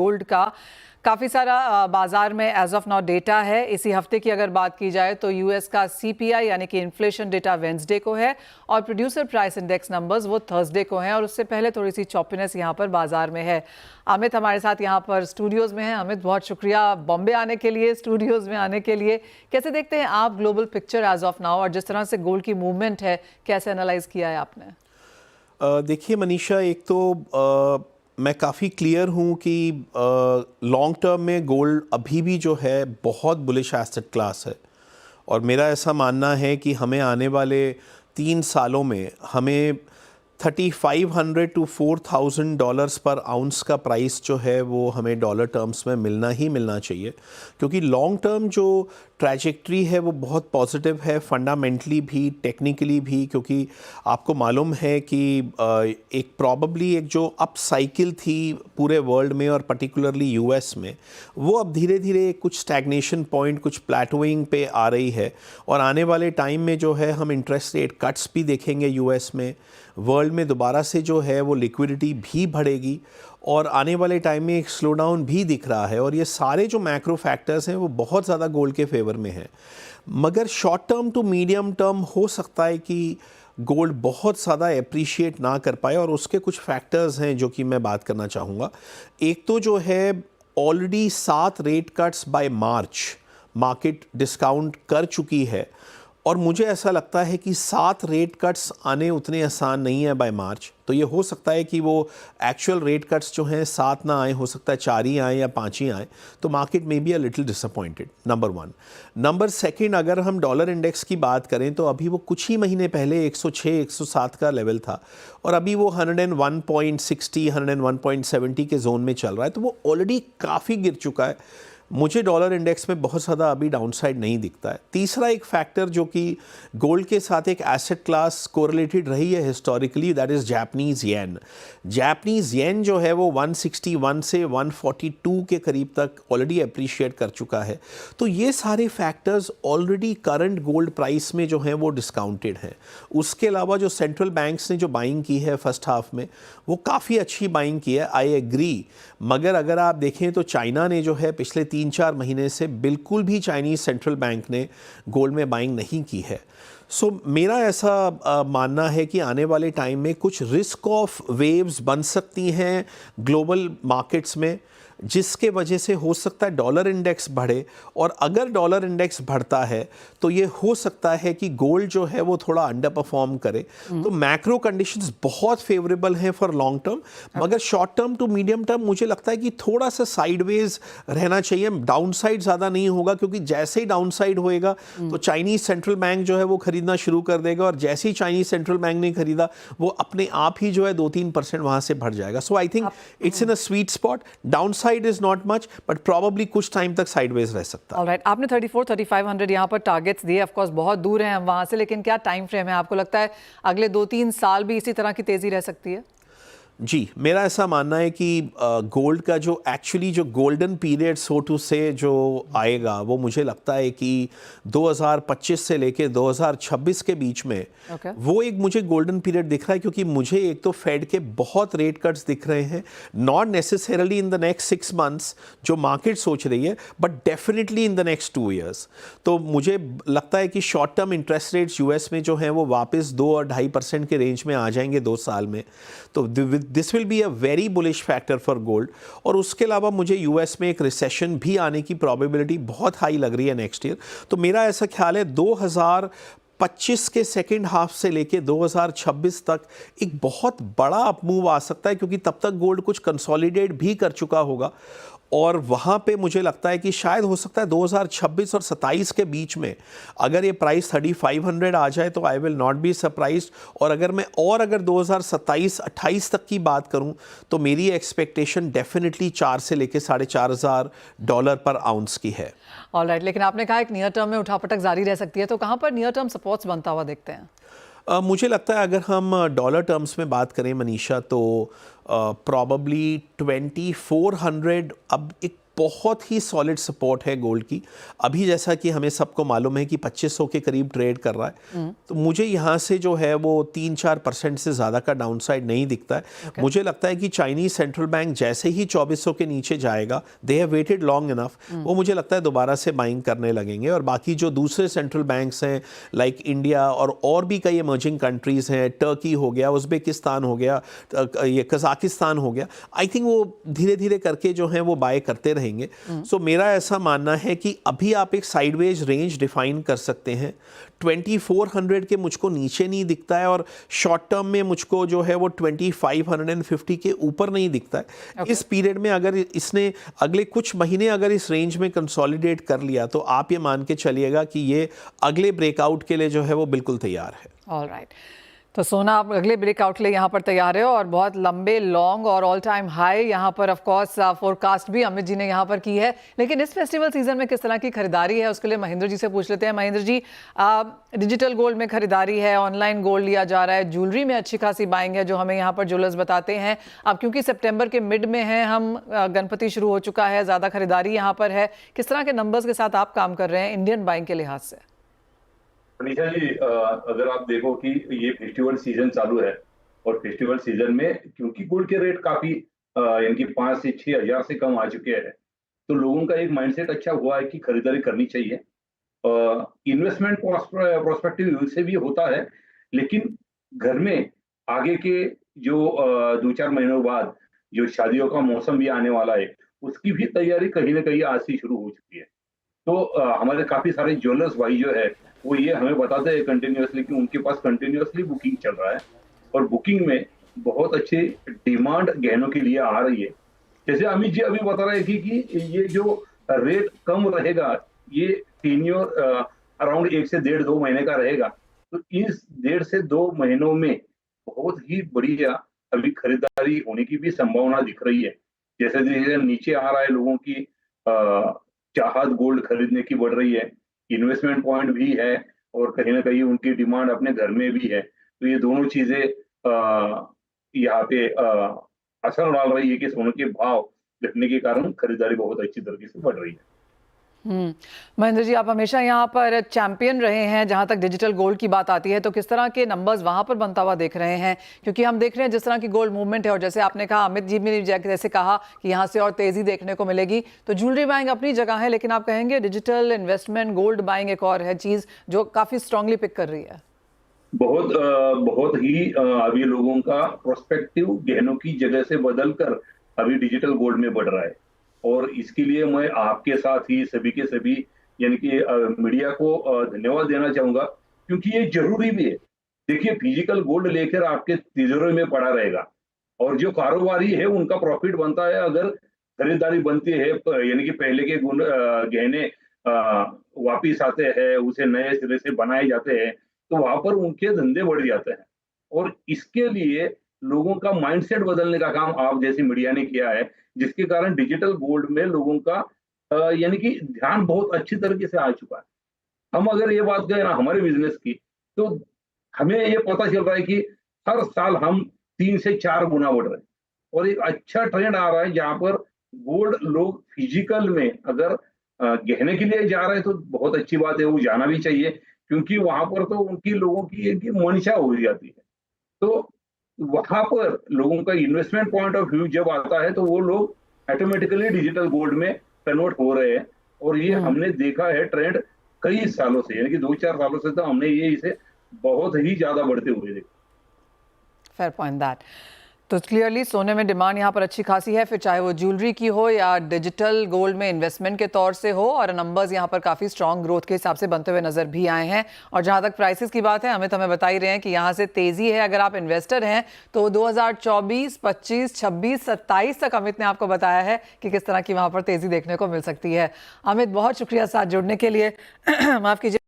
Gold का काफ़ी सारा बाजार में एज ऑफ नाउ डेटा है। इसी हफ्ते की अगर बात की जाए तो यूएस का सीपीआई यानी कि इन्फ्लेशन डेटा वेंसडे को है और प्रोड्यूसर प्राइस इंडेक्स नंबर्स वो थर्सडे को हैं और उससे पहले थोड़ी सी चॉपीनेस यहाँ पर बाजार में है। अमित हमारे साथ यहाँ पर स्टूडियोज़ में हैं। अमित, बहुत शुक्रिया बॉम्बे आने के लिए, स्टूडियोज़ में आने के लिए। कैसे देखते हैं आप global picture as of now और जिस तरह से गोल्ड की मूवमेंट है, कैसे एनालाइज किया है आपने? देखिए मनीषा, एक तो मैं काफ़ी क्लियर हूँ कि लॉन्ग टर्म में गोल्ड अभी भी जो है बहुत बुलिश एसेट क्लास है और मेरा ऐसा मानना है कि हमें आने वाले 3 सालों में हमें 3500 to $4000 पर आउंस का प्राइस जो है वो हमें डॉलर टर्म्स में मिलना ही मिलना चाहिए, क्योंकि लॉन्ग टर्म जो ट्रैजेक्टरी है वो बहुत पॉजिटिव है, फंडामेंटली भी, टेक्निकली भी, क्योंकि आपको मालूम है कि एक प्रॉबली एक जो अप साइकिल थी पूरे वर्ल्ड में और पर्टिकुलरली यूएस में, वो अब धीरे धीरे कुछ स्टैग्नेशन पॉइंट, कुछ प्लेटोइंग पे आ रही है और आने वाले टाइम में जो है हम इंटरेस्ट रेट कट्स भी देखेंगे यूएस में। वर्ल्ड में दोबारा से जो है वो लिक्विडिटी भी बढ़ेगी और आने वाले टाइम में एक स्लो डाउन भी दिख रहा है और ये सारे जो मैक्रो फैक्टर्स हैं वो बहुत ज़्यादा गोल्ड के फेवर में हैं। मगर short term to medium term हो सकता है कि गोल्ड बहुत ज़्यादा एप्रिशिएट ना कर पाए और उसके कुछ फैक्टर्स हैं जो कि मैं बात करना चाहूँगा। एक तो जो है already 7 rate cuts by March market discount कर चुकी है और मुझे ऐसा लगता है कि 7 रेट कट्स आने उतने आसान नहीं है बाय मार्च। तो ये हो सकता है कि वो एक्चुअल रेट कट्स जो हैं 7 ना आए, हो सकता है 4 ही आए या 5 ही आए, तो मार्केट में be a little disappointed, number 1। Number 2, अगर हम डॉलर इंडेक्स की बात करें तो अभी वो कुछ ही महीने पहले 106 107 का लेवल था और अभी वो 101.60 101.70 के जोन में चल रहा है, तो वो ऑलरेडी काफ़ी गिर चुका है। मुझे डॉलर इंडेक्स में बहुत ज़्यादा अभी डाउनसाइड नहीं दिखता है। तीसरा एक फैक्टर जो कि गोल्ड के साथ एक एसेट क्लास कोरिलेटेड रही है historically, that is Japanese yen. Japanese yen जो है वो 161 से 142 के करीब तक ऑलरेडी अप्रिशिएट कर चुका है। तो ये सारे factors already current gold price में जो हैं वो डिस्काउंटेड हैं। उसके अलावा जो सेंट्रल बैंक्स ने जो बाइंग की है फर्स्ट हाफ में, वो काफ़ी अच्छी बाइंग की है, आई एग्री। मगर अगर आप देखें तो चाइना ने जो है पिछले 3-4 महीने से बिल्कुल भी चाइनीज़ सेंट्रल बैंक ने गोल्ड में बाइंग नहीं की है। सो मेरा ऐसा मानना है कि आने वाले टाइम में कुछ रिस्क ऑफ वेव्स बन सकती हैं ग्लोबल मार्केट्स में, जिसके वजह से हो सकता है डॉलर इंडेक्स बढ़े और अगर डॉलर इंडेक्स बढ़ता है तो ये हो सकता है कि गोल्ड जो है वो थोड़ा अंडर परफॉर्म करे। तो मैक्रो कंडीशंस बहुत फेवरेबल हैं फॉर लॉन्ग टर्म, मगर short term to medium term मुझे लगता है कि थोड़ा सा साइडवेज रहना चाहिए। डाउनसाइड ज़्यादा नहीं होगा, क्योंकि जैसे ही डाउनसाइड होएगा तो चाइनीज़ सेंट्रल बैंक जो है वो खरीदना शुरू कर देगा और जैसे ही चाइनीज़ सेंट्रल बैंक ने खरीदा वो अपने आप ही जो है 2-3% वहाँ से बढ़ जाएगा। So I think it's in a sweet spot. Downside is not much, but probably कुछ टाइम तक साइडवेज रह सकता है। ऑलराइट, आपने 34-3500 यहाँ पर टारगेट्स दिए, ऑफ कोर्स बहुत दूर हैं हम वहाँ से, लेकिन क्या टाइम फ्रेम है? आपको लगता है अगले 2-3 साल भी इसी तरह की तेजी रह सकती है? जी, मेरा ऐसा मानना है कि गोल्ड का जो एक्चुअली जो गोल्डन पीरियड सो टू से जो आएगा वो मुझे लगता है कि 2025 से लेके 2026 के बीच में वो एक मुझे गोल्डन पीरियड दिख रहा है, क्योंकि मुझे एक तो फेड के बहुत रेट कट्स दिख रहे हैं, not necessarily in the next 6 months जो मार्केट सोच रही है, but definitely in the next 2 years. तो मुझे लगता है कि short term interest rates US में जो हैं वो वापस 2 और 2.5% के रेंज में आ जाएंगे 2 साल में। तो this will be a very bullish factor for gold. और उसके अलावा मुझे यूएस में एक रिसेशन भी आने की प्रोबेबिलिटी बहुत हाई लग रही है नेक्स्ट ईयर। तो मेरा ऐसा ख्याल है 2025 के सेकेंड हाफ से लेके 2026 तक एक बहुत बड़ा अपमूव आ सकता है, क्योंकि तब तक गोल्ड कुछ कंसोलिडेट भी कर चुका होगा और वहाँ पे मुझे लगता है कि शायद हो सकता है 2026 और 27 के बीच में अगर ये प्राइस 3500 आ जाए तो I will not be surprised. और अगर 2027-28 तक की बात करूँ तो मेरी एक्सपेक्टेशन डेफिनेटली 4 से लेके $4500 पर आउंस की है। ऑलराइट, लेकिन आपने कहा एक नियर टर्म में उठापटक जारी रह सकती है, तो कहाँ पर नियर टर्म सपोर्ट्स बनता हुआ देखते हैं? मुझे लगता है अगर हम डॉलर टर्म्स में बात करें मनीषा, तो प्रॉबली 2400 अब एक बहुत ही सॉलिड सपोर्ट है गोल्ड की। अभी जैसा कि हमें सबको मालूम है कि 2500 के करीब ट्रेड कर रहा है, तो मुझे यहाँ से जो है वो 3-4% से ज़्यादा का डाउनसाइड नहीं दिखता है। मुझे लगता है कि चाइनीज़ सेंट्रल बैंक जैसे ही 2400 के नीचे जाएगा, they have waited long enough, वो मुझे लगता है दोबारा से बाइंग करने लगेंगे। और बाकी जो दूसरे सेंट्रल बैंक्स हैं लाइक इंडिया और भी कई इमर्जिंग कंट्रीज़ हैं, टर्की हो गया, उज़्बेकिस्तान हो गया, ये कज़ाकिस्तान हो गया, आई थिंक वो धीरे धीरे करके जो है वो बाय करते रहेंगे। सो मेरा ऐसा मानना है कि अभी आप एक साइडवेज रेंज डिफाइन कर सकते हैं। 2400 के मुझको नीचे नहीं दिखता है, और शॉर्ट टर्म में मुझको जो है वो 2550 के ऊपर नहीं दिखता है। इस पीरियड में अगर इसने अगले कुछ महीने अगर इस रेंज में कंसोलिडेट कर लिया, तो आप ये मान के चलिएगा कि ये अगले ब्रेकआउट के लिए जो है वो बिल्कुल तैयार है। ऑल राइट, तो सोना आप अगले ब्रेकआउट के लिए यहाँ पर तैयार है, और बहुत लंबे लॉन्ग और ऑल टाइम हाई यहाँ पर ऑफ कोर्स फोरकास्ट भी अमित जी ने यहाँ पर की है। लेकिन इस फेस्टिवल सीजन में किस तरह की खरीदारी है, उसके लिए महेंद्र जी से पूछ लेते हैं। महेंद्र जी, डिजिटल गोल्ड में खरीदारी है, ऑनलाइन गोल्ड लिया जा रहा है, ज्वेलरी में अच्छी खासी बाइंग है जो हमें यहाँ पर ज्वेलर्स बताते हैं। अब क्योंकि सितंबर के मिड में है हम, गणपति शुरू हो चुका है, ज़्यादा खरीदारी यहाँ पर है, किस तरह के नंबर्स के साथ आप काम कर रहे हैं इंडियन बाइंग के लिहाज से? मनीषा जी, अगर आप देखो कि ये फेस्टिवल सीजन चालू है, और फेस्टिवल सीजन में क्योंकि गोल्ड के रेट काफी यानी कि 5 से 6 हजार से कम आ चुके हैं, तो लोगों का एक माइंडसेट अच्छा हुआ है कि खरीदारी करनी चाहिए। इन्वेस्टमेंट प्रोस्पेक्टिव से भी होता है, लेकिन घर में आगे के जो 2-4 महीनों बाद जो शादियों का मौसम भी आने वाला है, उसकी भी तैयारी कहीं ना कहीं आज से शुरू हो चुकी है। तो हमारे काफी सारे ज्वेलर्स भाई जो है वो ये हमें बताते हैं कंटिन्यूअसली कि उनके पास कंटिन्यूअसली बुकिंग चल रहा है, और बुकिंग में बहुत अच्छी डिमांड गहनों के लिए आ रही है। जैसे अमित जी अभी बता रहे थे कि ये जो रेट कम रहेगा, ये टीन्योर अराउंड 1 से 1.5-2 महीने का रहेगा, तो इस 1.5 से 2 महीनों में बहुत ही बढ़िया अभी खरीदारी होने की भी संभावना दिख रही है। जैसे जैसे नीचे आ रहा है, लोगों की चाहत गोल्ड खरीदने की बढ़ रही है, इन्वेस्टमेंट पॉइंट भी है, और कहीं ना कहीं उनकी डिमांड अपने घर में भी है। तो ये दोनों चीजें यहाँ पे असर डाल रही है कि सोने के भाव घटने के कारण खरीदारी बहुत अच्छी तरीके से बढ़ रही है। महेंद्र जी, आप हमेशा यहाँ पर चैंपियन रहे हैं जहाँ तक डिजिटल गोल्ड की बात आती है, तो किस तरह के नंबर्स वहाँ पर बनता हुआ देख रहे हैं? क्योंकि हम देख रहे हैं जिस तरह की गोल्ड मूवमेंट है, और जैसे आपने कहा, अमित जी ने जैसे कहा कि यहाँ से और तेजी देखने को मिलेगी, तो ज्वेलरी बाइंग अपनी जगह है, लेकिन आप कहेंगे डिजिटल इन्वेस्टमेंट गोल्ड बाइंग एक और है चीज़ जो काफ़ी स्ट्रांगली पिक कर रही है। बहुत ही अभी लोगों का प्रोस्पेक्टिव गहनों की जगह से बदलकर अभी डिजिटल गोल्ड में बढ़ रहा है, और इसके लिए मैं आपके साथ ही सभी के सभी यानी कि मीडिया को धन्यवाद देना चाहूंगा, क्योंकि ये जरूरी भी है। देखिए, फिजिकल गोल्ड लेकर आपके तिजोरी में पड़ा रहेगा, और जो कारोबारी है उनका प्रॉफिट बनता है अगर खरीदारी बनती है, यानी कि पहले के गहने वापिस आते हैं, उसे नए सिरे से बनाए जाते हैं, तो वहां पर उनके धंधे बढ़ जाते हैं। और इसके लिए लोगों का माइंडसेट बदलने का काम आप जैसी मीडिया ने किया है, जिसके कारण डिजिटल गोल्ड में लोगों का यानी कि ध्यान बहुत अच्छी तरीके से आ चुका है। हम अगर ये बात करें ना हमारे बिजनेस की, तो हमें ये पता चल रहा है कि हर साल हम 3 से 4 गुना बढ़ रहे हैं, और एक अच्छा ट्रेंड आ रहा है जहां पर गोल्ड लोग फिजिकल में अगर गहने के लिए जा रहे हैं तो बहुत अच्छी बात है, वो जाना भी चाहिए, क्योंकि वहां पर तो उनकी लोगों की एक मंशा हो जाती है। तो वहां पर लोगों का इन्वेस्टमेंट पॉइंट ऑफ व्यू जब आता है, तो वो लोग ऑटोमेटिकली डिजिटल गोल्ड में कन्वर्ट हो रहे हैं, और ये हमने देखा है ट्रेंड कई सालों से, यानी कि 2-4 सालों से तो हमने ये इसे बहुत ही ज्यादा बढ़ते हुए देखा। Fair point that. तो क्लियरली सोने में डिमांड यहाँ पर अच्छी खासी है, फिर चाहे वो ज्वेलरी की हो या डिजिटल गोल्ड में इन्वेस्टमेंट के तौर से हो, और नंबर्स यहाँ पर काफ़ी स्ट्रॉन्ग ग्रोथ के हिसाब से बनते हुए नजर भी आए हैं। और जहाँ तक प्राइसेस की बात है, अमित हमें बता ही रहे हैं कि यहाँ से तेज़ी है। अगर आप इन्वेस्टर हैं तो 2024, 25, 26, 27 तक अमित ने आपको बताया है कि किस तरह की वहाँ पर तेज़ी देखने को मिल सकती है। अमित, बहुत शुक्रिया साथ जुड़ने के लिए। माफ़ कीजिए।